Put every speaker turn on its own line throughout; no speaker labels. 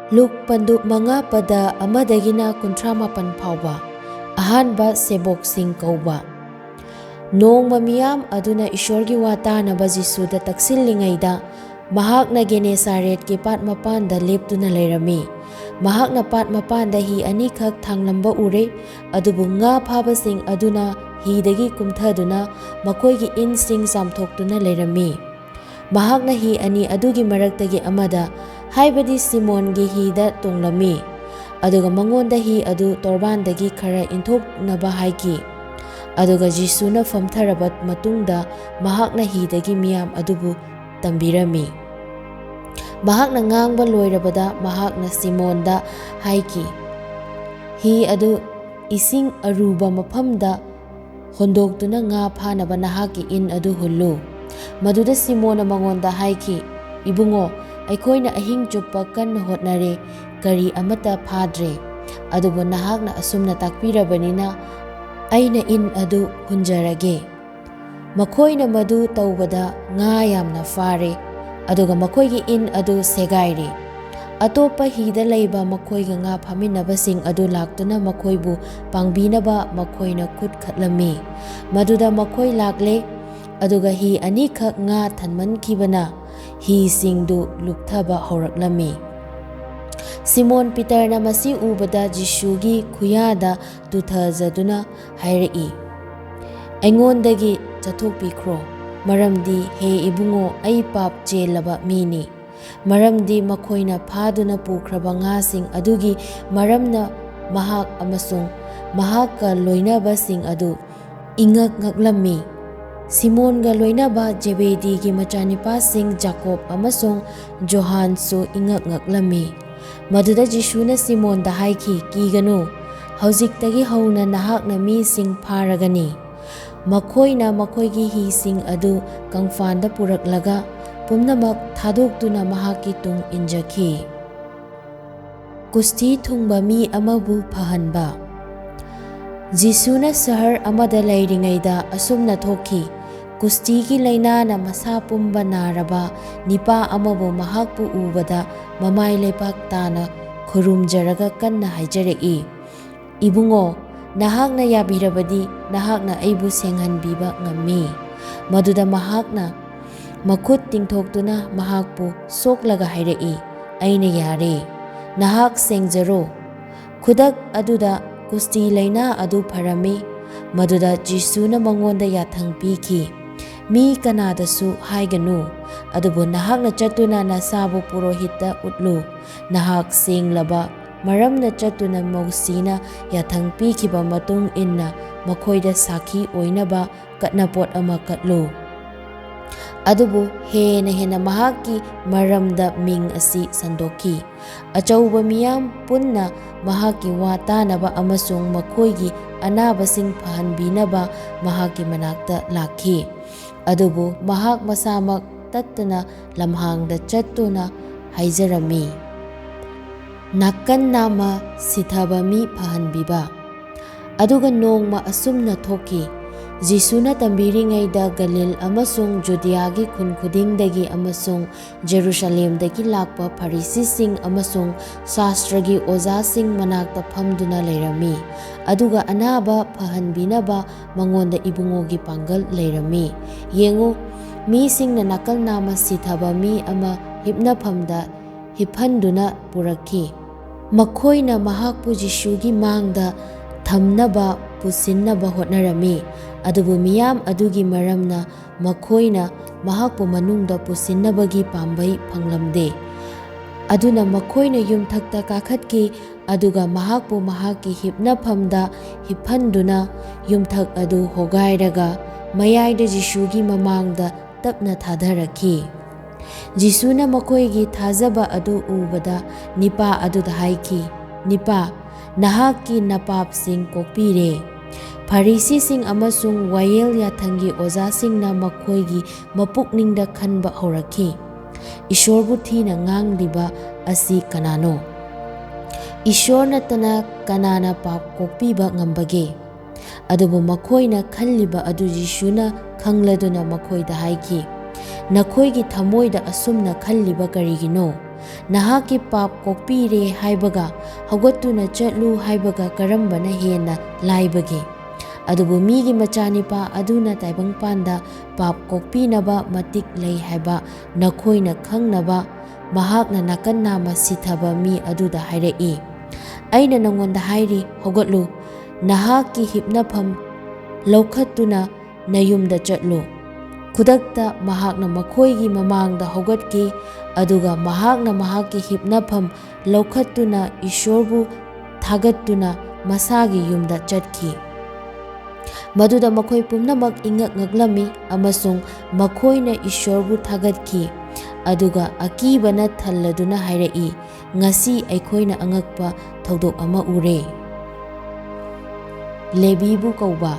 ꯂꯨꯛ ꯄꯟꯗꯨꯞ 5 ꯄꯗ 1 -38 ꯐꯥꯎꯕ ꯑꯍꯥꯟꯕ ꯁꯦꯕꯣꯛꯁꯤꯡ ꯀꯧꯕ꯫ ꯅꯣꯡꯃ ꯃꯤꯌꯥꯝ ꯑꯗꯨꯅ ꯏꯁꯣꯔꯒꯤ ꯋꯥ ꯇꯥꯅꯕ ꯖꯤꯁꯨꯗ ꯇꯛꯁꯤꯜꯂꯤꯉꯩꯗ ꯃꯍꯥꯛꯅ ꯒꯦꯅꯦꯁꯥꯔꯦꯠꯀꯤ ꯄꯥꯠ ꯃꯄꯥꯟꯗ ꯂꯦꯞꯇꯨꯅ ꯂꯩꯔꯝꯃꯤ꯫ ꯃꯍꯥꯛꯅ ꯄꯥꯠ ꯃꯄꯥꯟꯗ ꯍꯤ 2ꯈꯛ ꯊꯥꯡꯂꯝꯕ ꯎꯔꯦ, ꯑꯗꯨꯕꯨ ꯉꯥ ꯐꯥꯕꯁꯤꯡ ꯑꯗꯨꯅ ꯍꯤꯗꯒꯤ ꯀꯨꯝꯊꯗꯨꯅ ꯃꯈꯣꯏꯒꯤ ꯏꯟꯁꯤꯡ ꯆꯥꯝꯊꯣꯛꯇꯨꯅ ꯂꯩꯔꯝꯃꯤ꯫ ꯃꯍꯥꯛꯅ ꯍꯤ 2 ꯑꯗꯨꯒꯤ ꯃꯔꯛꯇꯒꯤ ꯑꯃꯗ, ꯍꯥꯏꯕꯗꯤ ꯁꯤꯃꯣꯟꯒꯤ ꯍꯤꯗ ꯇꯣꯡꯂꯝꯃꯤ, ꯑꯗꯨꯒ ꯃꯉꯣꯟꯗ ꯍꯤ ꯑꯗꯨ ꯇꯣꯔꯕꯥꯟꯗꯒꯤ ꯈꯔ ꯏꯟꯊꯣꯛꯅꯕ ꯍꯥꯏꯈꯤ꯫ ꯑꯗꯨꯒ ꯖꯤꯁꯨꯅ ꯐꯝꯊꯔꯕ ꯃꯇꯨꯡꯗ ꯃꯍꯥꯛꯅ ꯍꯤꯗꯒꯤ ꯃꯤꯌꯥꯝ ꯑꯗꯨꯕꯨ ꯇꯝꯕꯤꯔꯝꯃꯤ꯫ ꯃꯍꯥꯛꯅ ꯉꯥꯡꯕ ꯂꯣꯏꯔꯕꯗ ꯃꯍꯥꯛꯅ ꯁꯤꯃꯣꯟꯗ ꯍꯥꯏꯈꯤ, "ꯍꯤ ꯑꯗꯨ ꯏꯁꯤꯡ ꯑꯔꯨꯕ ꯃꯐꯝꯗ ꯍꯣꯟꯗꯣꯛꯇꯨꯅ ꯉꯥ ꯐꯥꯅꯕ ꯅꯍꯥꯛꯀꯤ ꯏꯟ ꯑꯗꯨ ꯍꯨꯜꯂꯨ꯫" ꯃꯗꯨꯗ ꯁꯤꯃꯣꯟꯅ ꯃꯉꯣꯟꯗ ꯍꯥꯏꯈꯤ, "ꯏꯕꯨꯡꯉꯣ, ꯑꯩꯈꯣꯏꯅ ꯑꯍꯤꯡ ꯆꯨꯞꯄ ꯀꯟꯅ ꯍꯣꯠꯅꯔꯦ, ꯀꯔꯤ ꯑꯃꯠꯇ ꯐꯥꯗ꯭ꯔꯦ, ꯑꯗꯨꯕꯨ ꯅꯍꯥꯛꯅ ꯑꯁꯨꯝꯅ ꯇꯥꯛꯄꯤꯔꯕꯅꯤꯅ ꯑꯩꯅ ꯏꯟ ꯑꯗꯨ ꯍꯨꯟꯖꯔꯒꯦ꯫" ꯃꯈꯣꯏꯅ ꯃꯗꯨ ꯇꯧꯕꯗ ꯉꯥ ꯌꯥꯝꯅ ꯐꯥꯔꯦ, ꯑꯗꯨꯒ ꯃꯈꯣꯏꯒꯤ ꯏꯟ ꯑꯗꯨ ꯁꯦꯒꯥꯏꯔꯦ꯫ ꯑꯇꯣꯞꯄ ꯍꯤꯗ ꯂꯩꯕ ꯃꯈꯣꯏꯒ ꯉꯥ ꯐꯥꯃꯤꯟꯅꯕꯁꯤꯡ ꯑꯗꯨ ꯂꯥꯛꯇꯨꯅ ꯃꯈꯣꯏꯕꯨ ꯄꯥꯡꯕꯤꯅꯕ ꯃꯈꯣꯏꯅ ꯈꯨꯠ ꯈꯠꯂꯝꯃꯤ꯫ ꯃꯗꯨꯗ ꯃꯈꯣꯏ ꯂꯥꯛꯂꯦ, ꯑꯗꯨꯒ ꯍꯤ 2ꯈꯛ ꯉꯥ ꯊꯟꯃꯟꯈꯤꯕꯅ ꯍꯤꯁꯤꯡꯗꯨ ꯂꯨꯞꯊꯕ ꯍꯧꯔꯛꯂꯝꯃꯤ꯫ ꯁꯤꯃꯣꯟ ꯄꯤꯇꯔꯅ ꯃꯁꯤ ꯎꯕꯗ ꯖꯤꯁꯨꯒꯤ ꯈꯨꯌꯥꯗ ꯇꯨꯊꯖꯗꯨꯅ ꯍꯥꯏꯔꯛꯏ, "ꯑꯩꯉꯣꯟꯗꯒꯤ ꯆꯠꯊꯣꯛꯄꯤꯈ꯭ꯔꯣ, ꯃꯔꯝꯗꯤ ꯍꯦ ꯏꯕꯨꯡꯉꯣ, ꯑꯩ ꯄꯥꯞ ꯆꯦꯜꯂꯕ ꯃꯤꯅꯤ꯫" ꯃꯔꯝꯗꯤ ꯃꯈꯣꯏꯅ ꯐꯥꯗꯨꯅ ꯄꯨꯈ꯭ꯔꯕ ꯉꯥꯁꯤꯡ ꯑꯗꯨꯒꯤ ꯃꯔꯝꯅ ꯃꯍꯥꯛ ꯑꯃꯁꯨꯡ ꯃꯍꯥꯛꯀ ꯂꯣꯏꯅꯕꯁꯤꯡ ꯑꯗꯨ ꯏꯉꯛ ꯉꯛꯂꯝꯃꯤ꯫ ꯁꯤꯃꯣꯟꯒ ꯂꯣꯏꯅꯕ ꯖꯦꯕꯦꯗꯤꯒꯤ ꯃꯆꯥꯅꯤꯄꯥꯁꯤꯡ ꯖꯥꯀꯣꯕ ꯑꯃꯁꯨꯡ ꯖꯣꯍꯥꯟꯁꯨ ꯏꯉꯛ ꯉꯛꯂꯝꯃꯤ꯫ ꯃꯗꯨꯗ ꯖꯤꯁꯨꯅ ꯁꯤꯃꯣꯟꯗ ꯍꯥꯏꯈꯤ, "ꯀꯤꯒꯅꯨ, ꯍꯧꯖꯤꯛꯇꯒꯤ ꯍꯧꯅ ꯅꯍꯥꯛꯅ ꯃꯤꯁꯤꯡ ꯐꯥꯔꯒꯅꯤ꯫" ꯃꯈꯣꯏꯅ ꯃꯈꯣꯏꯒꯤ ꯍꯤꯁꯤꯡ ꯑꯗꯨ ꯀꯪꯐꯥꯟꯗ ꯄꯨꯔꯛꯂꯒ ꯄꯨꯝꯅꯃꯛ ꯊꯥꯗꯣꯛꯇꯨꯅ ꯃꯍꯥꯛꯀꯤ ꯇꯨꯡ ꯏꯟꯖꯈꯤ꯫ ꯀꯨꯁꯊꯤ ꯊꯨꯡꯕ ꯃꯤ ꯑꯃꯕꯨ ꯐꯍꯟꯕ꯫ ꯖꯤꯁꯨꯅ ꯁꯍꯔ ꯑꯃꯗ ꯂꯩꯔꯤꯉꯩꯗ ꯑꯁꯨꯝꯅ ꯊꯣꯛꯈꯤ꯫ ꯀꯨꯁꯊꯤꯒꯤ ꯂꯥꯏꯅꯥꯅ ꯃꯁꯥ ꯄꯨꯝꯕ ꯅꯥꯔꯕ ꯅꯤꯄꯥ ꯑꯃꯕꯨ ꯃꯍꯥꯛꯄꯨ ꯎꯕꯗ ꯃꯃꯥꯏ ꯂꯩꯕꯥꯛ ꯇꯥꯅ ꯈꯨꯔꯨꯝꯖꯔꯒ ꯀꯟꯅ ꯍꯥꯏꯖꯔꯛꯏ, "ꯏꯕꯨꯡꯉꯣ, ꯅꯍꯥꯛꯅ ꯌꯥꯕꯤꯔꯕꯗꯤ ꯅꯍꯥꯛꯅ ꯑꯩꯕꯨ ꯁꯦꯡꯍꯟꯕꯤꯕ ꯉꯝꯃꯤ꯫" ꯃꯗꯨꯗ ꯃꯍꯥꯛꯅ ꯃꯈꯨꯠ ꯇꯤꯡꯊꯣꯛꯇꯨꯅ ꯃꯍꯥꯛꯄꯨ ꯁꯣꯛꯂꯒ ꯍꯥꯏꯔꯛꯏ, "ꯑꯩꯅ ꯌꯥꯔꯦ, ꯅꯍꯥꯛ ꯁꯦꯡꯖꯔꯣ꯫" ꯈꯨꯗꯛ ꯑꯗꯨꯗ ꯀꯨꯁꯊꯤ ꯂꯥꯏꯅꯥ ꯑꯗꯨ ꯐꯔꯝꯃꯤ꯫ ꯃꯗꯨꯗ ꯖꯤꯁꯨꯅ ꯃꯉꯣꯟꯗ ꯌꯥꯊꯪ ꯄꯤꯈꯤ, "ꯃꯤ ꯀꯅꯥꯗꯁꯨ ꯍꯥꯏꯒꯅꯨ, ꯑꯗꯨꯕꯨ ꯅꯍꯥꯛꯅ ꯆꯠꯇꯨꯅ ꯅꯁꯥꯕꯨ ꯄꯨꯔꯣꯍꯤꯠꯇ ꯎꯠꯂꯨ, ꯅꯍꯥꯛ ꯁꯦꯡꯂꯕ ꯃꯔꯝꯅ ꯆꯠꯇꯨꯅ ꯃꯣꯁꯤꯅ ꯌꯥꯊꯪ ꯄꯤꯈꯤꯕ ꯃꯇꯨꯡ ꯏꯟꯅ ꯃꯈꯣꯏꯗ ꯁꯥꯈꯤ ꯑꯣꯏꯅꯕ ꯀꯠꯅꯄꯣꯠ ꯑꯃ ꯀꯠꯂꯨ꯫ ꯑꯗꯨꯕꯨ ꯍꯦꯟꯅ ꯃꯍꯥꯛꯀꯤ ꯃꯔꯝꯗ ꯃꯤꯡ ꯑꯁꯤ ꯁꯟꯗꯣꯛꯈꯤ꯫ ꯑꯆꯧꯕ ꯃꯤꯌꯥꯝ ꯄꯨꯟꯅ ꯃꯍꯥꯛꯀꯤ ꯋꯥ ꯇꯥꯅꯕ ꯑꯃꯁꯨꯡ ꯃꯈꯣꯏꯒꯤ ꯑꯅꯥꯕꯁꯤꯡ ꯐꯍꯟꯕꯤꯅꯕ ꯃꯍꯥꯛꯀꯤ ꯃꯅꯥꯛꯇ ꯂꯥꯛꯈꯤ꯫ ꯑꯗꯨꯕꯨ ꯃꯍꯥꯛ ꯃꯁꯥꯃꯛ ꯇꯠꯇꯅ ꯂꯝꯍꯥꯡꯗ ꯆꯠꯇꯨꯅ ꯍꯥꯏꯖꯔꯝꯃꯤ꯫ ꯅꯥꯀꯟ ꯅꯥꯝꯃ ꯁꯤꯊꯕ ꯃꯤ ꯐꯍꯟꯕꯤꯕ꯫ ꯑꯗꯨꯒ ꯅꯣꯡꯃ ꯑꯁꯨꯝꯅ ꯊꯣꯛꯈꯤ꯫ ꯖꯤꯁꯨꯅ ꯇꯝꯕꯤꯔꯤꯉꯩꯗ ꯒꯂꯤꯜ ꯑꯃꯁꯨꯡ ꯖꯨꯗꯤꯌꯥꯒꯤ ꯈꯨꯟ ꯈꯨꯗꯤꯡꯗꯒꯤ ꯑꯃꯁꯨꯡ ꯖꯦꯔꯨꯁꯥꯂꯦꯝꯗꯒꯤ ꯂꯥꯛꯄ ꯐꯔꯤꯁꯤꯁꯤꯡ ꯑꯃꯁꯨꯡ ꯁꯥꯁꯇ꯭ꯔꯒꯤ ꯑꯣꯖꯥꯁꯤꯡ ꯃꯅꯥꯛꯇ ꯐꯝꯗꯨꯅ ꯂꯩꯔꯝꯃꯤ꯫ ꯑꯗꯨꯒ ꯑꯅꯥꯕ ꯐꯍꯟꯕꯤꯅꯕ ꯃꯉꯣꯟꯗ ꯏꯕꯨꯡꯉꯣꯒꯤ ꯄꯥꯡꯒꯜ ꯂꯩꯔꯝꯃꯤ꯫ ꯌꯦꯡꯉꯨ, ꯃꯤꯁꯤꯡꯅ ꯅꯥꯀꯜ ꯅꯥꯝꯃ ꯁꯤꯊꯕ ꯃꯤ ꯑꯃ ꯍꯤꯞꯅꯐꯝꯗ ꯍꯤꯞꯍꯟꯗꯨꯅ ꯄꯨꯔꯛꯈꯤ꯫ ꯃꯈꯣꯏꯅ ꯃꯍꯥꯛꯄꯨ ꯖꯤꯁꯨꯒꯤ ꯃꯥꯡꯗ ꯊꯝꯅꯕ ꯄꯨꯁꯤꯟꯅꯕ ꯍꯣꯠꯅꯔꯝꯃꯤ, ꯑꯗꯨꯕꯨ ꯃꯤꯌꯥꯝ ꯑꯗꯨꯒꯤ ꯃꯔꯝꯅ ꯃꯈꯣꯏꯅ ꯃꯍꯥꯛꯄꯨ ꯃꯅꯨꯡꯗ ꯄꯨꯁꯤꯟꯅꯕꯒꯤ ꯄꯥꯝꯕꯩ ꯐꯪꯂꯝꯗꯦ꯫ ꯑꯗꯨꯅ ꯃꯈꯣꯏꯅ ꯌꯨꯝꯊꯛꯇ ꯀꯥꯈꯠꯈꯤ, ꯑꯗꯨꯒ ꯃꯍꯥꯛꯄꯨ ꯃꯍꯥꯛꯀꯤ ꯍꯤꯞꯅꯐꯝꯗ ꯍꯤꯞꯍꯟꯗꯨꯅ ꯌꯨꯝꯊꯛ ꯑꯗꯨ ꯍꯣꯒꯥꯏꯔꯒ ꯃꯌꯥꯏꯗ ꯖꯤꯁꯨꯒꯤ ꯃꯃꯥꯡꯗ ꯇꯞꯅ ꯊꯥꯗꯔꯛꯈꯤ꯫ ꯖꯤꯁꯨꯅ ꯃꯈꯣꯏꯒꯤ ꯊꯥꯖꯕ ꯑꯗꯨ ꯎꯕꯗ ꯅꯤꯄꯥ ꯑꯗꯨꯗ ꯍꯥꯏꯈꯤ, "ꯅꯤꯄꯥ, ꯅꯍꯥꯛꯀꯤ ꯅꯄꯥꯞꯁꯤꯡ ꯀꯣꯛꯄꯤꯔꯦ꯫" ꯐꯔꯤꯁꯤꯁꯤꯡ ꯑꯃꯁꯨꯡ ꯋꯥꯌꯦꯜ ꯌꯥꯊꯪꯒꯤ ꯑꯣꯖꯥꯁꯤꯡꯅ ꯃꯈꯣꯏꯒꯤ ꯃꯄꯨꯛꯅꯤꯡꯗ ꯈꯟꯕ ꯍꯧꯔꯛꯈꯤ, "ꯏꯁꯣꯔꯕꯨ ꯊꯤꯅ ꯉꯥꯡꯂꯤꯕ ꯑꯁꯤ ꯀꯅꯥꯅꯣ? ꯏꯁꯣꯔ ꯅꯠꯇꯅ ꯀꯅꯥꯅ ꯄꯥꯞ ꯀꯣꯛꯄꯤꯕ ꯉꯝꯕꯒꯦ?" ꯑꯗꯨꯕꯨ ꯃꯈꯣꯏꯅ ꯈꯜꯂꯤꯕ ꯑꯗꯨ ꯖꯤꯁꯨꯅ ꯈꯪꯂꯗꯨꯅ ꯃꯈꯣꯏꯗ ꯍꯥꯏꯈꯤ, "ꯅꯈꯣꯏꯒꯤ ꯊꯃꯣꯏꯗ ꯑꯁꯨꯝꯅ ꯈꯜꯂꯤꯕ ꯀꯔꯤꯒꯤꯅꯣ? ꯅꯍꯥꯛꯀꯤ ꯄꯥꯞ ꯀꯣꯛꯄꯤꯔꯦ ꯍꯥꯏꯕꯒ ꯍꯧꯒꯠꯇꯨꯅ ꯆꯠꯂꯨ ꯍꯥꯏꯕꯒ ꯀꯔꯝꯕꯅ ꯍꯦꯟꯅ ꯂꯥꯏꯕꯒꯦ? ꯑꯗꯨꯕꯨ ꯃꯤꯒꯤ ꯃꯆꯥꯅꯤꯄꯥ ꯑꯗꯨꯅ ꯇꯥꯏꯕꯪꯄꯥꯟꯗ ꯄꯥꯞ ꯀꯣꯛꯄꯤꯅꯕ ꯃꯇꯤꯛ ꯂꯩ ꯍꯥꯏꯕ ꯅꯈꯣꯏꯅ ꯈꯪꯅꯕ ꯃꯍꯥꯛꯅ ꯅꯥꯀꯟ ꯅꯥꯝꯃ ꯁꯤꯊꯕ ꯃꯤ ꯑꯗꯨꯗ ꯍꯥꯏꯔꯛꯏ, ꯑꯩꯅ ꯅꯉꯣꯟꯗ ꯍꯥꯏꯔꯤ, ꯍꯧꯒꯠꯂꯨ, ꯅꯍꯥꯛꯀꯤ ꯍꯤꯞꯅꯐꯝ ꯂꯧꯈꯠꯇꯨꯅ ꯅꯌꯨꯝꯗ ꯆꯠꯂꯨ꯫ ꯈꯨꯗꯛꯇ ꯃꯍꯥꯛꯅ ꯃꯈꯣꯏꯒꯤ ꯃꯃꯥꯡꯗ ꯍꯧꯒꯠꯈꯤ, ꯑꯗꯨꯒ ꯃꯍꯥꯛꯅ ꯃꯍꯥꯛꯀꯤ ꯍꯤꯞꯅꯐꯝ ꯂꯧꯈꯠꯇꯨꯅ ꯏꯁꯣꯔꯕꯨ ꯊꯥꯒꯠꯇꯨꯅ ꯃꯁꯥꯒꯤ ꯌꯨꯝꯗ ꯆꯠꯈꯤ꯫ ꯃꯗꯨꯗ ꯃꯈꯣꯏ ꯄꯨꯝꯅꯃꯛ ꯏꯉꯛ ꯉꯛꯂꯝꯃꯤ ꯑꯃꯁꯨꯡ ꯃꯈꯣꯏꯅ ꯏꯁꯣꯔꯕꯨ ꯊꯥꯒꯠꯈꯤ, ꯑꯗꯨꯒ ꯑꯀꯤꯕꯅ ꯊꯜꯂꯗꯨꯅ ꯍꯥꯏꯔꯛꯏ, ꯉꯁꯤ ꯑꯩꯈꯣꯏꯅ ꯑꯉꯛꯄ ꯊꯧꯗꯣꯛ ꯑꯃ ꯎꯔꯦ꯫ ꯂꯦꯕꯤꯕꯨ ꯀꯧꯕ꯫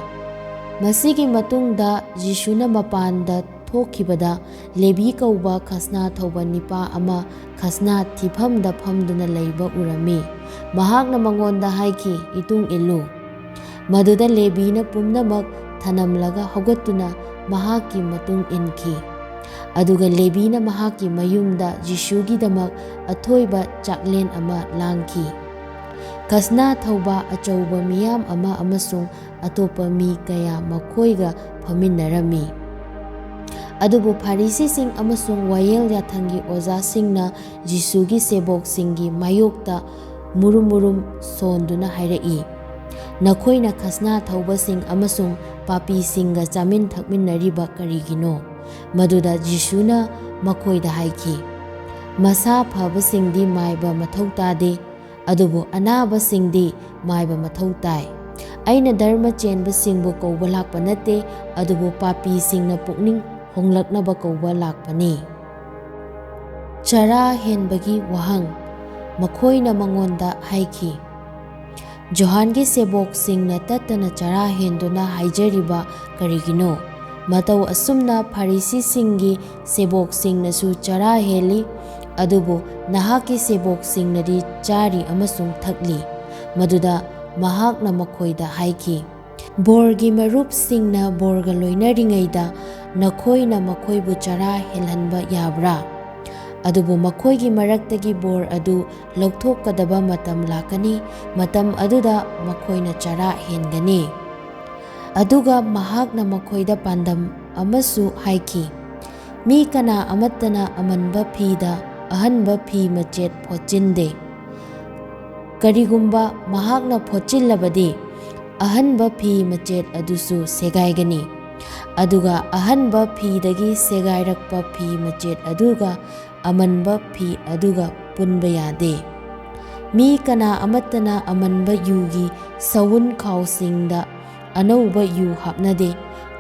ꯃꯁꯤꯒꯤ ꯃꯇꯨꯡꯗ ꯌꯤꯁꯨꯅ ꯃꯄꯥꯟꯗ ꯊꯣꯛꯈꯤꯕꯗ ꯂꯦꯕꯤ ꯀꯧꯕ ꯈꯁꯅꯥ ꯊꯧꯕ ꯅꯤꯄꯥ ꯑꯃ ꯈꯁꯅꯥ ꯊꯤꯐꯝꯗ ꯐꯝꯗꯨꯅ ꯂꯩꯕ ꯎꯔꯝꯃꯤ꯫ ꯃꯍꯥꯛꯅ ꯃꯉꯣꯟꯗ ꯍꯥꯏꯈꯤ, ꯏꯇꯨꯡ ꯏꯜꯂꯨ꯫ ꯃꯗꯨꯗ ꯂꯦꯕꯤꯅ ꯄꯨꯝꯅꯃꯛ ꯊꯅꯝꯂꯒ ꯍꯧꯒꯠꯇꯨꯅ ꯃꯍꯥꯛꯀꯤ ꯃꯇꯨꯡ ꯏꯟꯈꯤ꯫ ꯑꯗꯨꯒ ꯂꯦꯕꯤꯅ ꯃꯍꯥꯛꯀꯤ ꯃꯌꯨꯝꯗ ꯌꯤꯁꯨꯒꯤꯗꯃꯛ ꯑꯊꯣꯏꯕ ꯆꯥꯛꯂꯦꯟ ꯑꯃ ꯂꯥꯡꯈꯤ꯫ ꯈꯁꯅꯥ ꯊꯧꯕ ꯑꯆꯧꯕ ꯃꯤꯌꯥꯝ ꯑꯃ ꯑꯃꯁꯨꯡ ꯑꯇꯣꯞꯄ ꯃꯤ ꯀꯌꯥ ꯃꯈꯣꯏꯒ ꯐꯝꯃꯤꯟꯅꯔꯝꯃꯤ꯫ ꯑꯗꯨꯕꯨ ꯐꯥꯔꯤꯁꯤꯁꯤꯡ ꯑꯃꯁꯨꯡ ꯋꯥꯌꯦꯜ ꯌꯥꯊꯪꯒꯤ ꯑꯣꯖꯥꯁꯤꯡꯅ ꯌꯤꯁꯨꯒꯤ ꯁꯦꯕꯣꯛꯁꯤꯡꯒꯤ ꯃꯥꯌꯣꯛꯇ ꯃꯨꯔꯨꯝ ꯃꯨꯔꯨꯝ ꯁꯣꯟꯗꯨꯅ ꯍꯥꯏꯔꯛꯏ, ꯅꯈꯣꯏꯅ ꯈꯁꯅꯥ ꯊꯧꯕꯁꯤꯡ ꯑꯃꯁꯨꯡ ꯄꯥꯄꯤꯁꯤꯡꯒ ꯆꯥꯃꯤꯟ ꯊꯛꯃꯤꯟꯅꯔꯤꯕ ꯀꯔꯤꯒꯤꯅꯣ? ꯃꯗꯨꯗ ꯌꯤꯁꯨꯅ ꯃꯈꯣꯏꯗ ꯍꯥꯏꯈꯤ, ꯃꯁꯥ ꯐꯕꯁꯤꯡꯗꯤ ꯃꯥꯏꯕ ꯃꯊꯧ ꯇꯥꯗꯦ, ꯑꯗꯨꯕꯨ ꯑꯅꯥꯕꯁꯤꯡꯗꯤ ꯃꯥꯏꯕ ꯃꯊꯧ ꯇꯥꯏ꯫ ꯑꯩꯅ ꯙꯔꯃ ꯆꯦꯟꯕꯁꯤꯡꯕꯨ ꯀꯧꯕ ꯂꯥꯛꯄ ꯅꯠꯇꯦ, ꯑꯗꯨꯕꯨ ꯄꯥꯄꯤꯁꯤꯡꯅ ꯄꯨꯛꯅꯤꯡ ꯍꯣꯡꯂꯛꯅꯕ ꯀꯧꯕ ꯂꯥꯛꯄꯅꯤ꯫ ꯆꯔꯥ ꯍꯦꯟꯕꯒꯤ ꯋꯥꯍꯪ꯫ ꯃꯈꯣꯏꯅ ꯃꯉꯣꯟꯗ ꯍꯥꯏꯈꯤ, ꯖꯣꯍꯥꯟꯒꯤ ꯁꯦꯕꯣꯛꯁꯤꯡꯅ ꯇꯠꯇꯅ ꯆꯔꯥ ꯍꯦꯟꯗꯨꯅ ꯍꯥꯏꯖꯔꯤꯕ ꯀꯔꯤꯒꯤꯅꯣ? ꯃꯇꯧ ꯑꯁꯨꯝꯅ ꯐꯥꯔꯤꯁꯤꯁꯤꯡꯒꯤ ꯁꯦꯕꯣꯛꯁꯤꯡꯅꯁꯨ ꯆꯔꯥ ꯍꯦꯜꯂꯤ, ꯑꯗꯨꯕꯨ ꯅꯍꯥꯛꯀꯤ ꯁꯦꯕꯣꯛꯁꯤꯡꯅꯗꯤ ꯆꯥꯔꯤ ꯑꯃꯁꯨꯡ ꯊꯛꯂꯤ꯫ ꯃꯗꯨꯗ ꯃꯍꯥꯛꯅ ꯃꯈꯣꯏꯗ ꯍꯥꯏꯈꯤ, ꯕꯣꯔꯒꯤ ꯃꯔꯨꯞꯁꯤꯡꯅ ꯕꯣꯔꯒ ꯂꯣꯏꯅꯔꯤꯉꯩꯗ ꯅꯈꯣꯏꯅ ꯃꯈꯣꯏꯕꯨ ꯆꯔꯥ ꯍꯦꯜꯍꯟꯕ ꯌꯥꯕ꯭ꯔꯥ? ꯑꯗꯨꯕꯨ ꯃꯈꯣꯏꯒꯤ ꯃꯔꯛꯇꯒꯤ ꯕꯣꯔ ꯑꯗꯨ ꯂꯧꯊꯣꯛꯀꯗꯕ ꯃꯇꯝ ꯂꯥꯛꯀꯅꯤ, ꯃꯇꯝ ꯑꯗꯨꯗ ꯃꯈꯣꯏꯅ ꯆꯔꯥ ꯍꯦꯟꯒꯅꯤ꯫ ꯑꯗꯨꯒ ꯃꯍꯥꯛꯅ ꯃꯈꯣꯏꯗ ꯄꯥꯟꯗꯝ ꯑꯃꯁꯨ ꯍꯥꯏꯈꯤ, ꯃꯤ ꯀꯅꯥ ꯑꯃꯠꯇꯅ ꯑꯃꯟꯕ ꯐꯤꯗ ꯑꯍꯟꯕ ꯐꯤ ꯃꯆꯦꯠ ꯐꯣꯠꯆꯤꯟꯗꯦ꯫ ꯀꯔꯤꯒꯨꯝꯕ ꯃꯍꯥꯛꯅ ꯐꯣꯠꯆꯤꯜꯂꯕꯗꯤ ꯑꯍꯟꯕ ꯐꯤ ꯃꯆꯦꯠ ꯑꯗꯨꯁꯨ ꯁꯦꯒꯥꯏꯒꯅꯤ, ꯑꯗꯨꯒ ꯑꯍꯟꯕ ꯐꯤꯗꯒꯤ ꯁꯦꯒꯥꯏꯔꯛꯄ ꯐꯤ ꯃꯆꯦꯠ ꯑꯗꯨꯒ ꯑꯃꯟꯕ ꯐꯤ ꯑꯗꯨꯒ ꯄꯨꯟꯕ ꯌꯥꯗꯦ꯫ ꯃꯤ ꯀꯅꯥ ꯑꯃꯠꯇꯅ ꯑꯃꯟꯕ ꯌꯨꯒꯤ ꯁꯎꯟ ꯈꯥꯎꯁꯤꯡꯗ ꯑꯅꯧꯕ ꯌꯨ ꯍꯥꯞꯅꯗꯦ꯫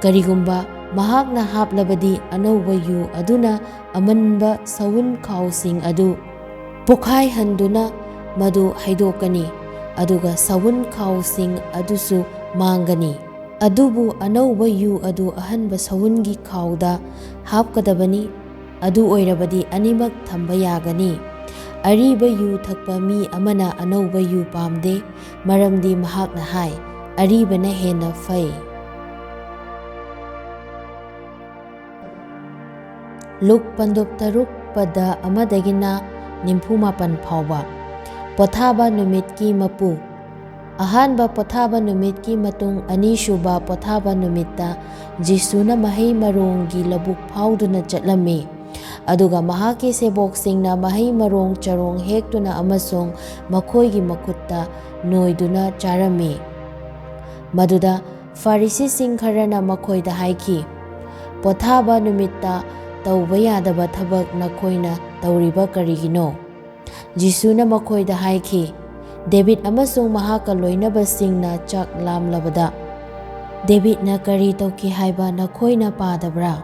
ꯀꯔꯤꯒꯨꯝꯕ ꯃꯍꯥꯛꯅ ꯍꯥꯞꯂꯕꯗꯤ ꯑꯅꯧꯕ ꯌꯨ ꯑꯗꯨꯅ ꯑꯃꯟꯕ ꯁꯎꯟ ꯈꯥꯎꯁꯤꯡ ꯑꯗꯨ ꯄꯣꯈꯥꯏꯍꯟꯗꯨꯅ ꯃꯗꯨ ꯍꯩꯗꯣꯛꯀꯅꯤ, ꯑꯗꯨꯒ ꯁꯎꯟ ꯈꯥꯎꯁꯤꯡ ꯑꯗꯨꯁꯨ ꯃꯥꯡꯒꯅꯤ꯫ ꯑꯗꯨꯕꯨ ꯑꯅꯧꯕ ꯌꯨ ꯑꯗꯨ ꯑꯍꯟꯕ ꯁꯎꯟꯒꯤ ꯈꯥꯎꯗ ꯍꯥꯞꯀꯗꯕꯅꯤ, ꯑꯗꯨ ꯑꯣꯏꯔꯕꯗꯤ ꯑꯅꯤꯃꯛ ꯊꯝꯕ ꯌꯥꯒꯅꯤ꯫ ꯑꯔꯤꯕ ꯌꯨ ꯊꯛꯄ ꯃꯤ ꯑꯃꯅ ꯑꯅꯧꯕ ꯌꯨ ꯄꯥꯝꯗꯦ, ꯃꯔꯝꯗꯤ ꯃꯍꯥꯛꯅ ꯍꯥꯏ, ꯑꯔꯤꯕꯅ ꯍꯦꯟꯅ ꯐꯩ꯫ ꯂꯨꯛ 13:1-94 ꯐꯥꯎꯕ꯫ ꯄꯣꯊꯥꯕ ꯅꯨꯃꯤꯠꯀꯤ ꯃꯄꯨ꯫ ꯑꯍꯥꯟꯕ ꯄꯣꯊꯥꯕ ꯅꯨꯃꯤꯠꯀꯤ ꯃꯇꯨꯡ ꯑꯅꯤꯁꯨꯕ ꯄꯣꯊꯥꯕ ꯅꯨꯃꯤꯠꯇ ꯌꯤꯁꯨꯅ ꯃꯍꯩ ꯃꯔꯣꯡꯒꯤ ꯂꯧꯕꯨꯛ ꯐꯥꯎꯗꯨꯅ ꯆꯠꯂꯝꯃꯤ꯫ ꯑꯗꯨꯒ ꯃꯍꯥꯛꯀꯤ ꯁꯦꯕꯣꯛꯁꯤꯡꯅ ꯃꯍꯩ ꯃꯔꯣꯡ ꯆꯔꯣꯡ ꯍꯦꯛꯇꯨꯅ ꯑꯃꯁꯨꯡ ꯃꯈꯣꯏꯒꯤ ꯃꯈꯨꯠꯇ ꯅꯣꯏꯗꯨꯅ ꯆꯥꯔꯝꯃꯤ꯫ ꯃꯗꯨꯗ ꯐꯥꯔꯤꯁꯤꯁꯤꯡ ꯈꯔꯅ ꯃꯈꯣꯏꯗ ꯍꯥꯏꯈꯤ, ꯄꯣꯊꯥꯕ ꯅꯨꯃꯤꯠꯇ ꯇꯧꯕ ꯌꯥꯗꯕ ꯊꯕꯛ ꯅꯈꯣꯏꯅ ꯇꯧꯔꯤꯕ ꯀꯔꯤꯒꯤꯅꯣ? ꯌꯤꯁꯨꯅ ꯃꯈꯣꯏꯗ ꯍꯥꯏꯈꯤ, ꯗꯦꯕꯤꯠ ꯑꯃꯁꯨꯡ ꯃꯍꯥꯛꯀ ꯂꯣꯏꯅꯕꯁꯤꯡꯅ ꯆꯥꯛ ꯂꯥꯝꯂꯕꯗ ꯗꯦꯕꯤꯠꯅ ꯀꯔꯤ ꯇꯧꯈꯤ ꯍꯥꯏꯕ ꯅꯈꯣꯏꯅ ꯄꯥꯗꯕ꯭ꯔꯥ?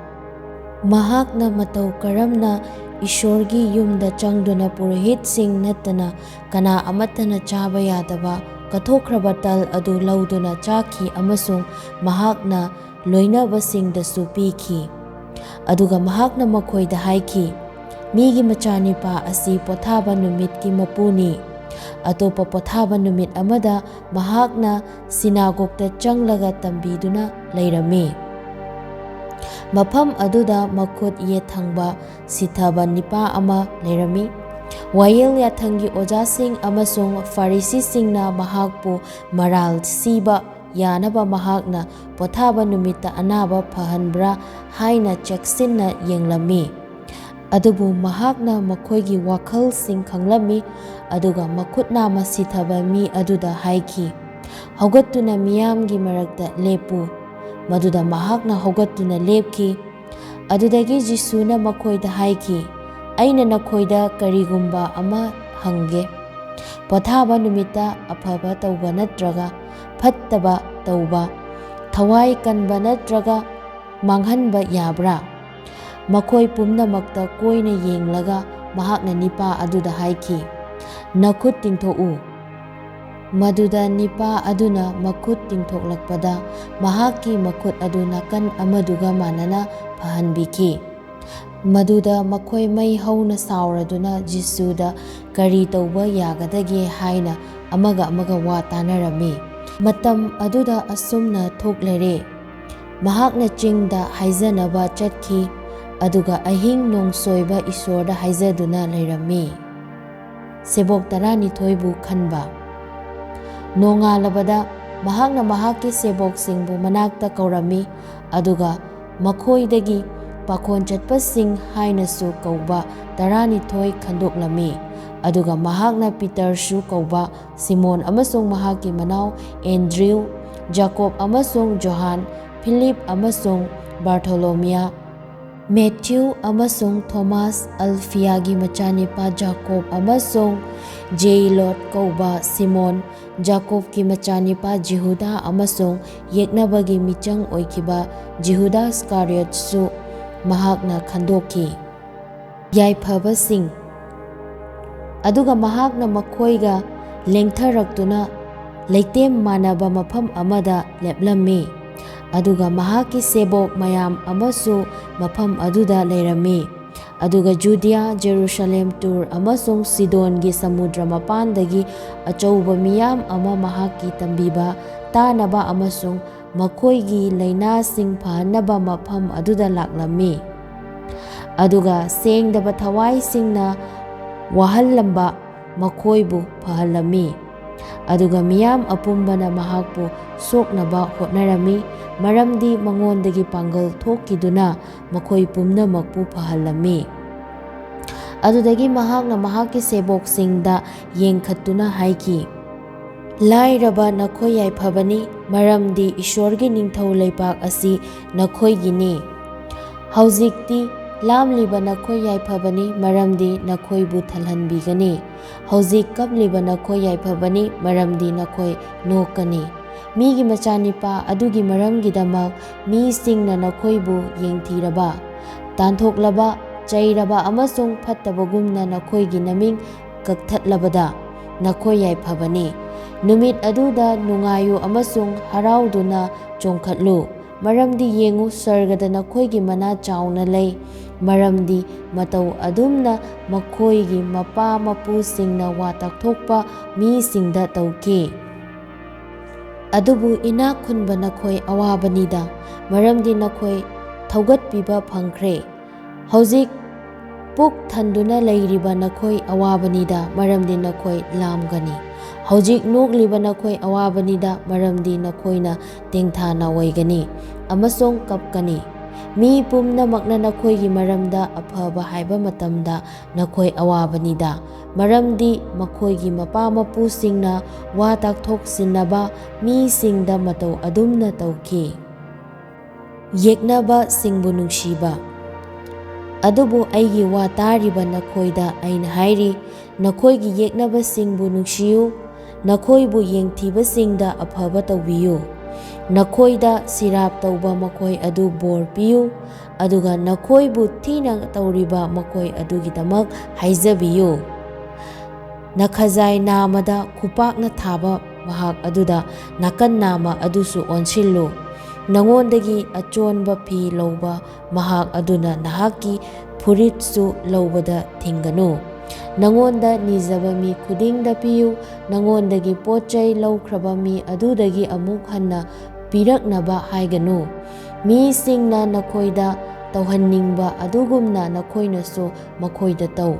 ꯃꯍꯥꯛꯅ ꯃꯇꯧ ꯀꯔꯝꯅ ꯏꯁꯣꯔꯒꯤ ꯌꯨꯝꯗ ꯆꯪꯗꯨꯅ ꯄꯨꯔꯣꯍꯤꯠꯁꯤꯡ ꯅꯠꯇꯅ ꯀꯅꯥ ꯑꯃꯠꯇꯅ ꯆꯥꯕ ꯌꯥꯗꯕ ꯀꯠꯊꯣꯛꯈ꯭ꯔꯕ ꯇꯜ ꯑꯗꯨ ꯂꯧꯗꯨꯅ ꯆꯥꯈꯤ ꯑꯃꯁꯨꯡ ꯃꯍꯥꯛꯅ ꯂꯣꯏꯅꯕꯁꯤꯡꯗꯁꯨ ꯄꯤꯈꯤ꯫ ꯑꯗꯨꯒ ꯃꯍꯥꯛꯅ ꯃꯈꯣꯏꯗ ꯍꯥꯏꯈꯤ, ꯃꯤꯒꯤ ꯃꯆꯥꯅꯤꯄꯥ ꯑꯁꯤ ꯄꯣꯊꯥꯕ ꯅꯨꯃꯤꯠꯀꯤ ꯃꯄꯨꯅꯤ꯫ ꯑꯇꯣꯞꯄ ꯄꯣꯊꯥꯕ ꯅꯨꯃꯤꯠ ꯑꯃꯗ ꯃꯍꯥꯛꯅ ꯁꯤꯅꯥꯒꯣꯒꯇ ꯆꯪꯂꯒ ꯇꯝꯕꯤꯗꯨꯅ ꯂꯩꯔꯝꯃꯤ꯫ ꯃꯐꯝ ꯑꯗꯨꯗ ꯃꯈꯨꯠ ꯌꯦꯠ ꯊꯪꯕ ꯁꯤꯊꯕ ꯅꯤꯄꯥ ꯑꯃ ꯂꯩꯔꯝꯃꯤ꯫ ꯋꯥꯌꯦꯜ ꯌꯥꯊꯪꯒꯤ ꯑꯣꯖꯥꯁꯤꯡ ꯑꯃꯁꯨꯡ ꯐꯥꯔꯤꯁꯤꯁꯤꯡꯅ ꯃꯍꯥꯛꯄꯨ ꯃꯔꯥꯜ ꯁꯤꯕ ꯌꯥꯅꯕ ꯃꯍꯥꯛꯅ ꯄꯣꯊꯥꯕ ꯅꯨꯃꯤꯠꯇ ꯑꯅꯥꯕ ꯐꯍꯟꯕ꯭ꯔꯥ ꯍꯥꯏꯅ ꯆꯦꯛꯁꯤꯟꯅ ꯌꯦꯡꯂꯝꯃꯤ꯫ ꯑꯗꯨꯕꯨ ꯃꯍꯥꯛꯅ ꯃꯈꯣꯏꯒꯤ ꯋꯥꯈꯜꯁꯤꯡ ꯈꯪꯂꯝꯃꯤ ꯑꯗꯨꯒ ꯃꯈꯨꯠ ꯅꯥꯝꯃ ꯁꯤꯊꯕ ꯃꯤ ꯑꯗꯨꯗ ꯍꯥꯏꯈꯤ, "ꯍꯧꯒꯠꯇꯨꯅ ꯃꯤꯌꯥꯝꯒꯤ ꯃꯔꯛꯇ ꯂꯦꯞꯄꯨ"꯫ ꯃꯗꯨꯗ ꯃꯍꯥꯛꯅ ꯍꯧꯒꯠꯇꯨꯅ ꯂꯦꯞꯈꯤ꯫ ꯑꯗꯨꯗꯒꯤ ꯌꯤꯁꯨꯅ ꯃꯈꯣꯏꯗ ꯍꯥꯏꯈꯤ, "ꯑꯩꯅ ꯅꯈꯣꯏꯗ ꯀꯔꯤꯒꯨꯝꯕ ꯑꯃ ꯍꯪꯒꯦ꯫ ꯄꯣꯊꯥꯕ ꯅꯨꯃꯤꯠꯇ ꯑꯐꯕ ꯇꯧꯕ ꯅꯠꯇ꯭ꯔꯒ ꯐꯠꯇꯕ ꯇꯧꯕ, ꯊꯋꯥꯏ ꯀꯟꯕ ꯅꯠꯇ꯭ꯔꯒ ꯃꯥꯡꯍꯟꯕ ꯌꯥꯕ꯭ꯔꯥ?" ꯃꯈꯣꯏ ꯄꯨꯝꯅꯃꯛꯇ ꯀꯣꯏꯅ ꯌꯦꯡꯂꯒ ꯃꯍꯥꯛꯅ ꯅꯤꯄꯥ ꯑꯗꯨꯗ ꯍꯥꯏꯈꯤ, "ꯅꯈꯨꯠ ꯇꯤꯡꯊꯣꯛꯎ"꯫ ꯃꯗꯨꯗ ꯅꯤꯄꯥ ꯑꯗꯨꯅ ꯃꯈꯨꯠ ꯇꯤꯡꯊꯣꯛꯂꯛꯄꯗ ꯃꯍꯥꯛꯀꯤ ꯃꯈꯨꯠ ꯑꯗꯨ ꯅꯥꯀꯟ ꯑꯃꯗꯨꯒ ꯃꯥꯟꯅꯅ ꯐꯍꯟꯕꯤꯈꯤ꯫ ꯃꯗꯨꯗ ꯃꯈꯣꯏ ꯃꯩ ꯍꯧꯅ ꯁꯥꯎꯔꯗꯨꯅ ꯌꯤꯁꯨꯗ ꯀꯔꯤ ꯇꯧꯕ ꯌꯥꯒꯗꯒꯦ ꯍꯥꯏꯅ ꯑꯃꯒ ꯑꯃꯒ ꯋꯥ ꯇꯥꯅꯔꯝꯃꯤ꯫ ꯃꯇꯝ ꯑꯗꯨꯗ ꯑꯁꯨꯝꯅ ꯊꯣꯛꯂꯔꯦ꯫ ꯃꯍꯥꯛꯅ ꯆꯤꯡꯗ ꯍꯥꯏꯖꯅꯕ ꯆꯠꯈꯤ ꯑꯗꯨꯒ ꯑꯍꯤꯡ ꯅꯣꯡꯁꯣꯏꯕ ꯏꯁꯣꯔꯗ ꯍꯥꯏꯖꯗꯨꯅ ꯂꯩꯔꯝꯃꯤ꯫ ꯁꯦꯕꯣꯛ 12ꯕꯨ ꯈꯟꯕ꯫ ꯅꯣꯡꯉꯥꯜꯂꯕꯗ ꯃꯍꯥꯛꯅ ꯃꯍꯥꯛꯀꯤ ꯁꯦꯕꯣꯛꯁꯤꯡꯕꯨ ꯃꯅꯥꯛꯇ ꯀꯧꯔꯝꯃꯤ ꯑꯗꯨꯒ ꯃꯈꯣꯏꯗꯒꯤ ꯄꯥꯈꯣꯟ ꯆꯠꯄꯁꯤꯡ ꯍꯥꯏꯅꯁꯨ ꯀꯧꯕ 12 ꯈꯟꯗꯣꯛꯂꯝꯃꯤ꯫ ꯑꯗꯨꯒ ꯃꯍꯥꯛꯅ ꯄꯤꯇꯔꯁꯨ ꯀꯧꯕ, ꯁꯤꯃꯣꯟ ꯑꯃꯁꯨꯡ ꯃꯍꯥꯛꯀꯤ ꯃꯅꯥꯎ ꯑꯦꯟꯗ꯭ꯔꯤꯌꯨ, ꯖꯥꯀꯣꯕ ꯑꯃꯁꯨꯡ ꯖꯣꯍꯥꯟ, ꯐꯤꯂꯤꯞ ꯑꯃꯁꯨꯡ ꯕꯥꯔꯊꯣꯂꯣꯃꯦꯌ, ꯃꯦꯊ꯭ꯌꯨ ꯑꯃꯁꯨꯡ ꯊꯣꯃꯥꯁ, ꯑꯜꯐꯤꯌꯥꯒꯤ ꯃꯆꯥꯅꯤꯄꯥ ꯖꯥꯀꯣꯕ ꯑꯃꯁꯨꯡ ꯖꯦꯏꯂꯣꯠ ꯀꯧꯕ ꯁꯤꯃꯣꯟ, ꯖꯥꯀꯣꯕꯀꯤ ꯃꯆꯥꯅꯤꯄꯥ ꯌꯦꯍꯨꯗꯥ ꯑꯃꯁꯨꯡ ꯌꯦꯛꯅꯕꯒꯤ ꯃꯤꯆꯪ ꯑꯣꯏꯈꯤꯕ ꯌꯦꯍꯨꯗꯥ ꯏꯁꯀꯥꯔꯤꯌꯣꯠꯁꯨ ꯃꯍꯥꯛꯅ ꯈꯟꯗꯣꯛꯈꯤ꯫ ꯌꯥꯏꯐꯕꯁꯤꯡ꯫ ꯑꯗꯨꯒ ꯃꯍꯥꯛꯅ ꯃꯈꯣꯏꯒ ꯂꯦꯡꯊꯔꯛꯇꯨꯅ ꯂꯩꯇꯦꯝ ꯃꯥꯟꯅꯕ ꯃꯐꯝ ꯑꯃꯗ ꯂꯦꯞꯂꯝꯃꯤ꯫ ꯑꯗꯨꯒ ꯃꯍꯥꯛꯀꯤ ꯁꯦꯕꯣꯛ ꯃꯌꯥꯝ ꯑꯃꯁꯨ ꯃꯐꯝ ꯑꯗꯨꯗ ꯂꯩꯔꯝꯃꯤ꯫ ꯑꯗꯨꯒ ꯖꯨꯗꯤꯌꯥ, ꯖꯦꯔꯨꯁꯥꯂꯦꯝ, ꯇꯨꯔ ꯑꯃꯁꯨꯡ ꯁꯤꯗꯣꯟꯒꯤ ꯁꯃꯨꯗ꯭ꯔ ꯃꯄꯥꯟꯗꯒꯤ ꯑꯆꯧꯕ ꯃꯤꯌꯥꯝ ꯑꯃ ꯃꯍꯥꯛꯀꯤ ꯇꯝꯕꯤꯕ ꯇꯥꯅꯕ ꯑꯃꯁꯨꯡ ꯃꯈꯣꯏꯒꯤ ꯂꯥꯏꯅꯥꯁꯤꯡ ꯐꯍꯟꯅꯕ ꯃꯐꯝ ꯑꯗꯨꯗ ꯂꯥꯛꯂꯝꯃꯤ꯫ ꯑꯗꯨꯒ ꯁꯦꯡꯗꯕ ꯊꯋꯥꯏꯁꯤꯡꯅ ꯋꯥꯍꯜꯂꯝꯕ ꯃꯈꯣꯏꯕꯨ ꯐꯍꯜꯂꯝꯃꯤ꯫ ꯑꯗꯨꯒ ꯃꯤꯌꯥꯝ ꯑꯄꯨꯝꯕꯅ ꯃꯍꯥꯛꯄꯨ ꯁꯣꯛꯅꯕ ꯍꯣꯠꯅꯔꯝꯃꯤ ꯃꯔꯝꯗꯤ ꯃꯉꯣꯟꯗꯒꯤ ꯄꯥꯡꯒꯜ ꯊꯣꯛꯈꯤꯗꯨꯅ ꯃꯈꯣꯏ ꯄꯨꯝꯅꯃꯛꯄꯨ ꯐꯍꯜꯂꯝꯃꯤ꯫ ꯑꯗꯨꯗꯒꯤ ꯃꯍꯥꯛꯅ ꯃꯍꯥꯛꯀꯤ ꯁꯦꯕꯣꯛꯁꯤꯡꯗ ꯌꯦꯡꯈꯠꯇꯨꯅ ꯍꯥꯏꯈꯤ, "ꯂꯥꯏꯔꯕ ꯅꯈꯣꯏ ꯌꯥꯏꯐꯕꯅꯤ, ꯃꯔꯝꯗꯤ ꯏꯁꯣꯔꯒꯤ ꯅꯤꯡꯊꯧ ꯂꯩꯕꯥꯛ ꯑꯁꯤ ꯅꯈꯣꯏꯒꯤꯅꯤ꯫ ꯍꯧꯖꯤꯛꯇꯤ ꯂꯥꯝꯂꯤꯕ ꯅꯈꯣꯏ ꯌꯥꯏꯐꯕꯅꯤ, ꯃꯔꯝꯗꯤ ꯅꯈꯣꯏꯕꯨ ꯊꯜꯍꯟꯕꯤꯒꯅꯤ꯫ ꯍꯧꯖꯤꯛ ꯀꯞꯂꯤꯕ ꯅꯈꯣꯏ ꯌꯥꯏꯐꯕꯅꯤ, ꯃꯔꯝꯗꯤ ꯅꯈꯣꯏ ꯅꯣꯛꯀꯅꯤ꯫ ꯃꯤꯒꯤ ꯃꯆꯥꯅꯤꯄꯥ ꯑꯗꯨꯒꯤ ꯃꯔꯝꯒꯤꯗꯃꯛ ꯃꯤꯁꯤꯡꯅ ꯅꯈꯣꯏꯕꯨ ꯌꯦꯡꯊꯤꯔꯕ, ꯇꯥꯟꯊꯣꯛꯂꯕ, ꯆꯩꯔꯕ ꯑꯃꯁꯨꯡ ꯐꯠꯇꯕꯒꯨꯝꯅ ꯅꯈꯣꯏꯒꯤ ꯃꯃꯤꯡ ꯀꯛꯊꯠꯂꯕꯗ ꯅꯈꯣꯏ ꯌꯥꯏꯐꯕꯅꯤ꯫ ꯅꯨꯃꯤꯠ ꯑꯗꯨꯗ ꯅꯨꯡꯉꯥꯏꯌꯨ ꯑꯃꯁꯨꯡ ꯍꯔꯥꯎꯗꯨꯅ ꯆꯣꯡꯈꯠꯂꯨ, ꯃꯔꯝꯗꯤ ꯌꯦꯡꯉꯨ, ꯁꯔꯒꯗ ꯅꯈꯣꯏꯒꯤ ꯃꯅꯥ ꯆꯥꯎꯅ ꯂꯩ, ꯃꯔꯝꯗꯤ ꯃꯇꯧ ꯑꯗꯨꯝꯅ ꯃꯈꯣꯏꯒꯤ ꯃꯄꯥ ꯃꯄꯨꯁꯤꯡꯅ ꯋꯥ ꯇꯥꯛꯊꯣꯛꯄ ꯃꯤꯁꯤꯡꯗ ꯇꯧꯈꯤ꯫ ꯑꯗꯨꯕꯨ ꯏꯅꯥꯛ ꯈꯨꯟꯕ ꯅꯈꯣꯏ ꯑꯋꯥꯕꯅꯤꯗ, ꯃꯔꯝꯗꯤ ꯅꯈꯣꯏ ꯊꯧꯒꯠꯄꯤꯕ ꯐꯪꯈ꯭ꯔꯦ꯫ ꯍꯧꯖꯤꯛ ꯄꯨꯛ ꯊꯟꯗꯨꯅ ꯂꯩꯔꯤꯕ ꯅꯈꯣꯏ ꯑꯋꯥꯕꯅꯤꯗ, ꯃꯔꯝꯗꯤ ꯅꯈꯣꯏ ꯂꯥꯝꯒꯅꯤ꯫ ꯍꯧꯖꯤꯛ ꯅꯣꯛꯂꯤꯕ ꯅꯈꯣꯏ ꯑꯋꯥꯕꯅꯤꯗ, ꯃꯔꯝꯗꯤ ꯅꯈꯣꯏꯅ ꯇꯦꯡꯊꯥꯅ ꯑꯣꯏꯒꯅꯤ ꯑꯃꯁꯨꯡ ꯀꯞꯀꯅꯤ꯫ ꯃꯤ ꯄꯨꯝꯅꯃꯛꯅ ꯅꯈꯣꯏꯒꯤ ꯃꯔꯝꯗ ꯑꯐꯕ ꯍꯥꯏꯕ ꯃꯇꯝꯗ ꯅꯈꯣꯏ ꯑꯋꯥꯕꯅꯤꯗ, ꯃꯔꯝꯗꯤ ꯃꯈꯣꯏꯒꯤ ꯃꯄꯥ ꯃꯄꯨꯁꯤꯡꯅ ꯋꯥ ꯇꯥꯛꯊꯣꯛꯁꯤꯟꯅꯕ ꯃꯤꯁꯤꯡꯗ ꯃꯇꯧ ꯑꯗꯨꯝꯅ ꯇꯧꯈꯤ꯫ ꯌꯦꯛꯅꯕꯁꯤꯡꯕꯨ ꯅꯨꯡꯁꯤꯕ꯫ ꯑꯗꯨꯕꯨ ꯑꯩꯒꯤ ꯋꯥ ꯇꯥꯔꯤꯕ ꯅꯈꯣꯏꯗ ꯑꯩꯅ ꯍꯥꯏꯔꯤ, ꯅꯈꯣꯏꯒꯤ ꯌꯦꯛꯅꯕꯁꯤꯡꯕꯨ ꯅꯨꯡꯁꯤꯌꯨ, ꯅꯈꯣꯏꯕꯨ ꯌꯦꯡꯊꯤꯕꯁꯤꯡꯗ ꯑꯐꯕ ꯇꯧꯕꯤꯌꯨ, ꯅꯈꯣꯏꯗ ꯁꯤꯔꯥꯞ ꯇꯧꯕ ꯃꯈꯣꯏ ꯑꯗꯨ ꯕꯣꯔ ꯄꯤꯌꯨ, ꯑꯗꯨꯒ ꯅꯈꯣꯏꯕꯨ ꯊꯤꯅ ꯇꯧꯔꯤꯕ ꯃꯈꯣꯏ ꯑꯗꯨꯒꯤꯗꯃꯛ ꯍꯥꯏꯖꯕꯤꯌꯨ꯫ ꯅꯈꯖꯥꯏ ꯅꯥꯝꯃꯗ ꯈꯨꯄꯥꯛꯅ ꯊꯥꯕ ꯃꯍꯥꯛ ꯑꯗꯨꯗ ꯅꯥꯀꯟ ꯅꯥꯝꯃ ꯑꯗꯨꯁꯨ ꯑꯣꯟꯁꯤꯜꯂꯨ꯫ ꯅꯉꯣꯟꯗꯒꯤ ꯑꯆꯣꯟꯕ ꯐꯤ ꯂꯧꯕ ꯃꯍꯥꯛ ꯑꯗꯨꯅ ꯅꯍꯥꯛꯀꯤ ꯐꯨꯔꯤꯠꯁꯨ ꯂꯧꯕꯗ ꯊꯤꯡꯒꯅꯨ꯫ ꯅꯉꯣꯟꯗ ꯅꯤꯖꯕ ꯃꯤ ꯈꯨꯗꯤꯡꯗ ꯄꯤꯌꯨ, ꯅꯉꯣꯟꯗꯒꯤ ꯄꯣꯠꯆꯩ ꯂꯧꯈ꯭ꯔꯕ ꯃꯤ ꯑꯗꯨꯗꯒꯤ ꯑꯃꯨꯛ ꯍꯟꯅ ꯄꯤꯔꯛꯅꯕ ꯍꯥꯏꯒꯅꯨ꯫ ꯃꯤꯁꯤꯡꯅ ꯅꯈꯣꯏꯗ ꯇꯧꯍꯟꯅꯤꯡꯕ ꯑꯗꯨꯒꯨꯝꯅ ꯅꯈꯣꯏꯅꯁꯨ ꯃꯈꯣꯏꯗ ꯇꯧ꯫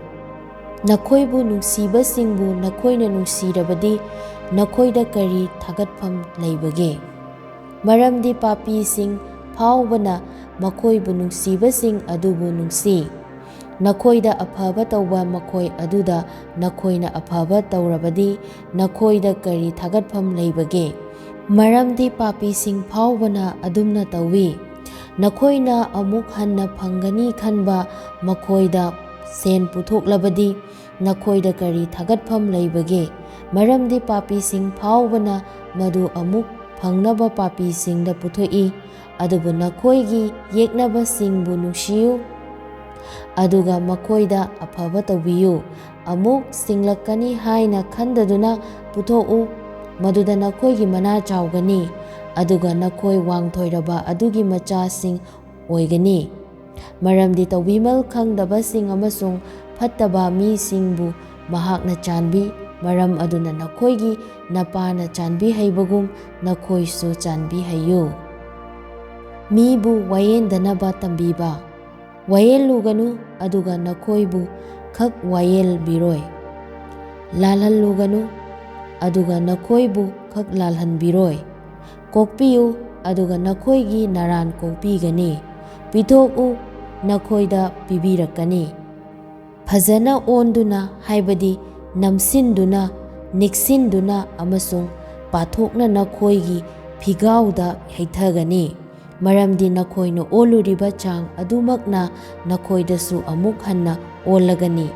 ꯅꯈꯣꯏꯕꯨ ꯅꯨꯡꯁꯤꯕꯁꯤꯡꯕꯨ ꯅꯈꯣꯏꯅ ꯅꯨꯡꯁꯤꯔꯕꯗꯤ ꯅꯈꯣꯏꯗ ꯀꯔꯤ ꯊꯥꯒꯠꯐꯝ ꯂꯩꯕꯒꯦ? ꯃꯔꯝꯗꯤ ꯄꯥꯄꯤꯁꯤꯡ ꯐꯥꯎꯕꯅ ꯃꯈꯣꯏꯕꯨ ꯅꯨꯡꯁꯤꯕꯁꯤꯡ ꯑꯗꯨꯕꯨ ꯅꯨꯡꯁꯤ꯫ ꯅꯈꯣꯏꯗ ꯑꯐꯕ ꯇꯧꯕ ꯃꯈꯣꯏ ꯑꯗꯨꯗ ꯅꯈꯣꯏꯅ ꯑꯐꯕ ꯇꯧꯔꯕꯗꯤ ꯅꯈꯣꯏꯗ ꯀꯔꯤ ꯊꯥꯒꯠꯐꯝ ꯂꯩꯕꯒꯦ? ꯃꯔꯝꯗꯤ ꯄꯥꯄꯤꯁꯤꯡ ꯐꯥꯎꯕꯅ ꯑꯗꯨꯝꯅ ꯇꯧꯏ꯫ ꯅꯈꯣꯏꯅ ꯑꯃꯨꯛ ꯍꯟꯅ ꯐꯪꯒꯅꯤ ꯈꯟꯕ ꯃꯈꯣꯏꯗ ꯁꯦꯟ ꯄꯨꯊꯣꯛꯂꯕꯗꯤ ꯅꯈꯣꯏꯗ ꯀꯔꯤ ꯊꯥꯒꯠꯐꯝ ꯂꯩꯕꯒꯦ? ꯃꯔꯝꯗꯤ ꯄꯥꯄꯤꯁꯤꯡ ꯐꯥꯎꯕꯅ ꯃꯗꯨ ꯑꯃꯨꯛ ꯐꯪꯅꯕ ꯄꯥꯄꯤꯁꯤꯡꯗ ꯄꯨꯊꯣꯛꯏ꯫ ꯑꯗꯨꯕꯨ ꯅꯈꯣꯏꯒꯤ ꯌꯦꯛꯅꯕꯁꯤꯡꯕꯨ ꯅꯨꯡꯁꯤꯌꯨ, ꯑꯗꯨꯒ ꯃꯈꯣꯏꯗ ꯑꯐꯕ ꯇꯧꯕꯤꯌꯨ, ꯑꯃꯨꯛ ꯁꯤꯡꯂꯛꯀꯅꯤ ꯍꯥꯏꯅ ꯈꯟꯗꯗꯨꯅ ꯄꯨꯊꯣꯛꯎ, ꯃꯗꯨꯗ ꯅꯈꯣꯏꯒꯤ ꯃꯅꯥ ꯆꯥꯎꯒꯅꯤ, ꯑꯗꯨꯒ ꯅꯈꯣꯏ ꯋꯥꯡꯊꯣꯏꯔꯕ ꯑꯗꯨꯒꯤ ꯃꯆꯥꯁꯤꯡ ꯑꯣꯏꯒꯅꯤ꯫ ꯃꯔꯝꯗꯤ ꯇꯧꯕꯤꯃꯜ ꯈꯪꯗꯕꯁꯤꯡ ꯑꯃꯁꯨꯡ ꯐꯠꯇꯕ ꯃꯤꯁꯤꯡꯕꯨ ꯃꯍꯥꯛꯅ ꯆꯥꯟꯕꯤ, ꯃꯔꯝ ꯑꯗꯨꯅ ꯅꯈꯣꯏꯒꯤ ꯅꯄꯥꯅ ꯆꯥꯟꯕꯤꯍꯩꯕꯒꯨꯝ ꯅꯈꯣꯏꯁꯨ ꯆꯥꯟꯕꯤꯍꯩꯌꯨ꯫ ꯃꯤꯕꯨ ꯋꯥꯌꯦꯟꯗꯅꯕ ꯇꯝꯕꯤꯕ꯫ ꯋꯥꯌꯦꯜꯂꯨꯒꯅꯨ, ꯑꯗꯨꯒ ꯅꯈꯣꯏꯕꯨ ꯈꯛ ꯋꯥꯌꯦꯜꯕꯤꯔꯣꯏ꯫ ꯂꯥꯜꯍꯜꯂꯨꯒꯅꯨ, ꯑꯗꯨꯒ ꯅꯈꯣꯏꯕꯨ ꯈꯛ ꯂꯥꯜꯍꯟꯕꯤꯔꯣꯏ꯫ ꯀꯣꯛꯄꯤꯌꯨ, ꯑꯗꯨꯒ ꯅꯈꯣꯏꯒꯤ ꯅꯔꯥꯟ ꯀꯣꯛꯄꯤꯒꯅꯤ꯫ ꯄꯤꯊꯣꯛꯎ, ꯅꯈꯣꯏꯗ ꯄꯤꯕꯤꯔꯛꯀꯅꯤ꯫ ꯐꯖꯅ ꯑꯣꯟꯗꯨꯅ, ꯍꯥꯏꯕꯗꯤ ꯅꯝꯁꯤꯟꯗꯨꯅ, ꯅꯤꯛꯁꯤꯟꯗꯨꯅ ꯑꯃꯁꯨꯡ ꯄꯥꯊꯣꯛꯅ ꯅꯈꯣꯏꯒꯤ ꯐꯤꯒꯥꯎꯗ ꯍꯩꯊꯒꯅꯤ꯫ ꯃꯔꯝꯗꯤ ꯅꯈꯣꯏꯅ ꯑꯣꯜꯂꯨꯔꯤꯕ ꯆꯥꯡ ꯑꯗꯨꯃꯛꯅ ꯅꯈꯣꯏꯗꯁꯨ ꯑꯃꯨꯛ ꯍꯟꯅ ꯑꯣꯜꯂꯒꯅꯤ꯫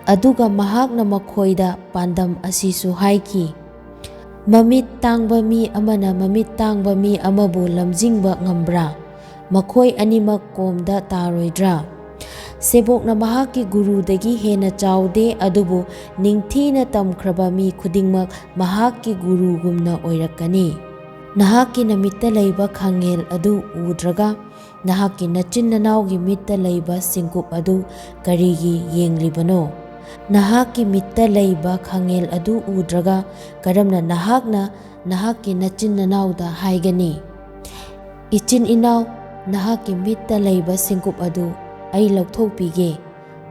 ꯑꯗꯨꯒ ꯃꯍꯥꯛꯅ ꯃꯈꯣꯏꯗ ꯄꯥꯟꯗꯝ ꯑꯁꯤꯁꯨ ꯍꯥꯏꯈꯤ, ꯃꯃꯤꯠ ꯇꯥꯡꯕ ꯃꯤ ꯑꯃꯅ ꯃꯃꯤꯠ ꯇꯥꯡꯕ ꯃꯤ ꯑꯃꯕꯨ ꯂꯝꯖꯤꯡꯕ ꯉꯝꯕ꯭ꯔꯥ? ꯃꯈꯣꯏ ꯑꯅꯤꯃꯛ ꯀꯣꯝꯗ ꯇꯥꯔꯣꯏꯗ꯭ꯔꯥ? ꯁꯦꯕꯣꯛꯅ ꯃꯍꯥꯛꯀꯤ ꯒꯨꯔꯨꯗꯒꯤ ꯍꯦꯟꯅ ꯆꯥꯎꯗꯦ, ꯑꯗꯨꯕꯨ ꯅꯤꯡꯊꯤꯅ ꯇꯝꯈ꯭ꯔꯕ ꯃꯤ ꯈꯨꯗꯤꯡꯃꯛ ꯃꯍꯥꯛꯀꯤ ꯒꯨꯔꯨꯒꯨꯝꯅ ꯑꯣꯏꯔꯛꯀꯅꯤ꯫ ꯅꯍꯥꯛꯀꯤ ꯅꯃꯤꯠꯇ ꯂꯩꯕ ꯈꯥꯡꯉꯦꯜ ꯑꯗꯨ ꯎꯗ꯭ꯔꯒ ꯅꯍꯥꯛꯀꯤ ꯅꯆꯤꯟ-ꯅꯅꯥꯎꯒꯤ ꯃꯤꯠꯇ ꯂꯩꯕ ꯁꯤꯡꯀꯨꯞ ꯑꯗꯨ ꯀꯔꯤꯒꯤ ꯌꯦꯡꯂꯤꯕꯅꯣ? ꯅꯍꯥꯛꯀꯤ ꯃꯤꯠꯇ ꯂꯩꯕ ꯈꯥꯡꯉꯦꯜ ꯑꯗꯨ ꯎꯗ꯭ꯔꯒ ꯀꯔꯝꯅ ꯅꯍꯥꯛꯅ ꯅꯍꯥꯛꯀꯤ ꯅꯆꯤꯟ-ꯅꯅꯥꯎꯗ ꯍꯥꯏꯒꯅꯤ, ꯏꯆꯤꯟ-ꯏꯅꯥꯎ, ꯅꯍꯥꯛꯀꯤ ꯃꯤꯠꯇ ꯂꯩꯕ ꯁꯤꯡꯀꯨꯞ ꯑꯗꯨ ꯑꯩ ꯂꯧꯊꯣꯛꯄꯤꯒꯦ?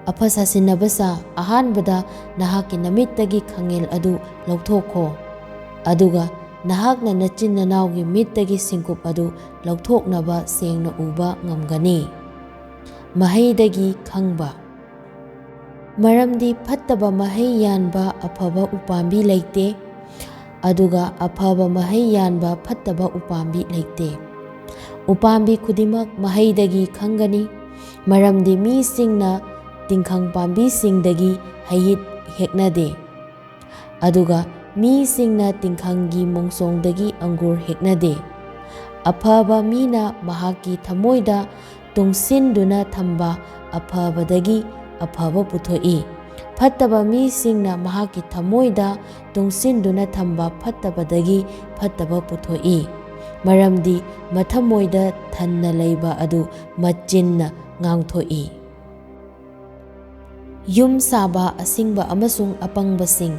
ꯑꯐ ꯁꯥꯁꯤꯟꯅꯕꯁꯥ, ꯑꯍꯥꯟꯕꯗ ꯅꯍꯥꯛꯀꯤ ꯅꯃꯤꯠꯇꯒꯤ ꯈꯥꯡꯉꯦꯜ ꯑꯗꯨ ꯂꯧꯊꯣꯛꯈꯣ, ꯑꯗꯨꯒ ꯅꯍꯥꯛꯅ ꯅꯆꯤꯟ-ꯅꯅꯥꯎꯒꯤ ꯃꯤꯠꯇꯒꯤ ꯁꯤꯡꯀꯨꯞ ꯑꯗꯨ ꯂꯧꯊꯣꯛꯅꯕ ꯁꯦꯡꯅ ꯎꯕ ꯉꯝꯒꯅꯤ꯫ ꯃꯍꯩꯗꯒꯤ ꯈꯪꯕ꯫ ꯃꯔꯝꯗꯤ ꯐꯠꯇꯕ ꯃꯍꯩ ꯌꯥꯟꯕ ꯑꯐꯕ ꯎꯄꯥꯝꯕꯤ ꯂꯩꯇꯦ, ꯑꯗꯨꯒ ꯑꯐꯕ ꯃꯍꯩ ꯌꯥꯟꯕ ꯐꯠꯇꯕ ꯎꯄꯥꯝꯕꯤ ꯂꯩꯇꯦ꯫ ꯎꯄꯥꯝꯕꯤ ꯈꯨꯗꯤꯡꯃꯛ ꯃꯍꯩꯗꯒꯤ ꯈꯪꯒꯅꯤ꯫ ꯃꯔꯝꯗꯤ ꯃꯤꯁꯤꯡꯅ ꯇꯤꯡꯈꯪ ꯄꯥꯝꯕꯤꯁꯤꯡꯗꯒꯤ ꯍꯩꯌꯤꯠ ꯍꯦꯛꯅꯗꯦ, ꯑꯗꯨꯒ ꯃꯤꯁꯤꯡꯅ ꯇꯤꯡꯈꯪꯒꯤ ꯃꯣꯡꯁꯣꯡꯗꯒꯤ ꯑꯪꯒꯨꯔ ꯍꯦꯛꯅꯗꯦ꯫ ꯑꯐꯕ ꯃꯤꯅ ꯃꯍꯥꯛꯀꯤ ꯊꯃꯣꯏꯗ ꯇꯨꯡꯁꯤꯟꯗꯨꯅ ꯊꯝꯕ ꯑꯐꯕꯗꯒꯤ ꯑꯐꯕ ꯄꯨꯊꯣꯛꯏ, ꯐꯠꯇꯕ ꯃꯤꯁꯤꯡꯅ ꯃꯍꯥꯛꯀꯤ ꯊꯃꯣꯏꯗ ꯇꯨꯡꯁꯤꯟꯗꯨꯅ ꯊꯝꯕ ꯐꯠꯇꯕꯗꯒꯤ ꯐꯠꯇꯕ ꯄꯨꯊꯣꯛꯏ꯫ ꯃꯔꯝꯗꯤ ꯃꯊꯃꯣꯏꯗ ꯊꯟꯅ ꯂꯩꯕ ꯑꯗꯨ ꯃꯆꯤꯟꯅ ꯉꯥꯡꯊꯣꯛꯏ꯫ ꯌꯨꯝ ꯁꯥꯕ ꯑꯁꯤꯡꯕ ꯑꯃꯁꯨꯡ ꯑꯄꯪꯕꯁꯤꯡ꯫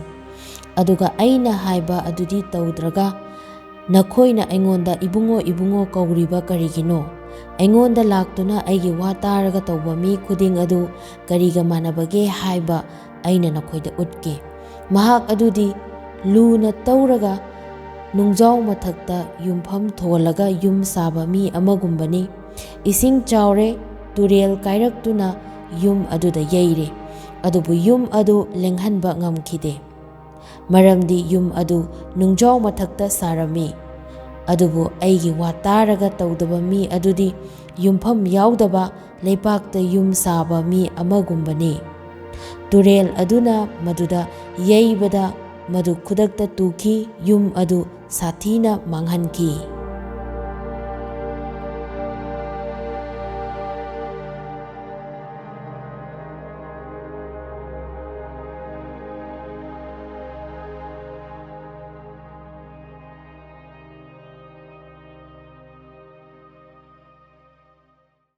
ꯑꯗꯨꯒ ꯑꯩꯅ ꯍꯥꯏꯕ ꯑꯗꯨꯗꯤ ꯇꯧꯗ꯭ꯔꯒ ꯅꯈꯣꯏꯅ ꯑꯩꯉꯣꯟꯗ ꯏꯕꯨꯡꯉꯣ ꯏꯕꯨꯡꯉꯣ ꯀꯧꯔꯤꯕ ꯀꯔꯤꯒꯤꯅꯣ? ꯑꯩꯉꯣꯟꯗ ꯂꯥꯛꯇꯨꯅ ꯑꯩꯒꯤ ꯋꯥ ꯇꯥꯔꯒ ꯇꯧꯕ ꯃꯤ ꯈꯨꯗꯤꯡ ꯑꯗꯨ ꯀꯔꯤꯒ ꯃꯥꯟꯅꯕꯒꯦ ꯍꯥꯏꯕ ꯑꯩꯅ ꯅꯈꯣꯏꯗ ꯎꯠꯀꯦ꯫ ꯃꯍꯥꯛ ꯑꯗꯨꯗꯤ ꯂꯨꯅ ꯇꯧꯔꯒ ꯅꯨꯡꯖꯥꯎ ꯃꯊꯛꯇ ꯌꯨꯝꯐꯝ ꯊꯣꯜꯂꯒ ꯌꯨꯝ ꯁꯥꯕ ꯃꯤ ꯑꯃꯒꯨꯝꯕꯅꯤ꯫ ꯏꯁꯤꯡ ꯆꯥꯎꯔꯦ, ꯇꯨꯔꯦꯜ ꯀꯥꯏꯔꯛꯇꯨꯅ ꯌꯨꯝ ꯑꯗꯨꯗ ꯌꯩꯔꯦ, ꯑꯗꯨꯕꯨ ꯌꯨꯝ ꯑꯗꯨ ꯂꯦꯡꯍꯟꯕ ꯉꯝꯈꯤꯗꯦ, ꯃꯔꯝꯗꯤ ꯌꯨꯝ ꯑꯗꯨ ꯅꯨꯡꯖꯥꯎ ꯃꯊꯛꯇ ꯁꯥꯔꯝꯃꯤ꯫ ꯑꯗꯨꯕꯨ ꯑꯩꯒꯤ ꯋꯥ ꯇꯥꯔꯒ ꯇꯧꯗꯕ ꯃꯤ ꯑꯗꯨꯗꯤ ꯌꯨꯝꯐꯝ ꯌꯥꯎꯗꯕ ꯂꯩꯄꯥꯛꯇ ꯌꯨꯝ ꯁꯥꯕ ꯃꯤ ꯑꯃꯒꯨꯝꯕꯅꯤ꯫ ꯇꯨꯔꯦꯜ ꯑꯗꯨꯅ ꯃꯗꯨꯗ ꯌꯩꯕꯗ ꯃꯗꯨ ꯈꯨꯗꯛꯇ ꯇꯨꯈꯤ, ꯌꯨꯝ ꯑꯗꯨ ꯁꯥꯊꯤꯅ ꯃꯥꯡꯍꯟꯈꯤ꯫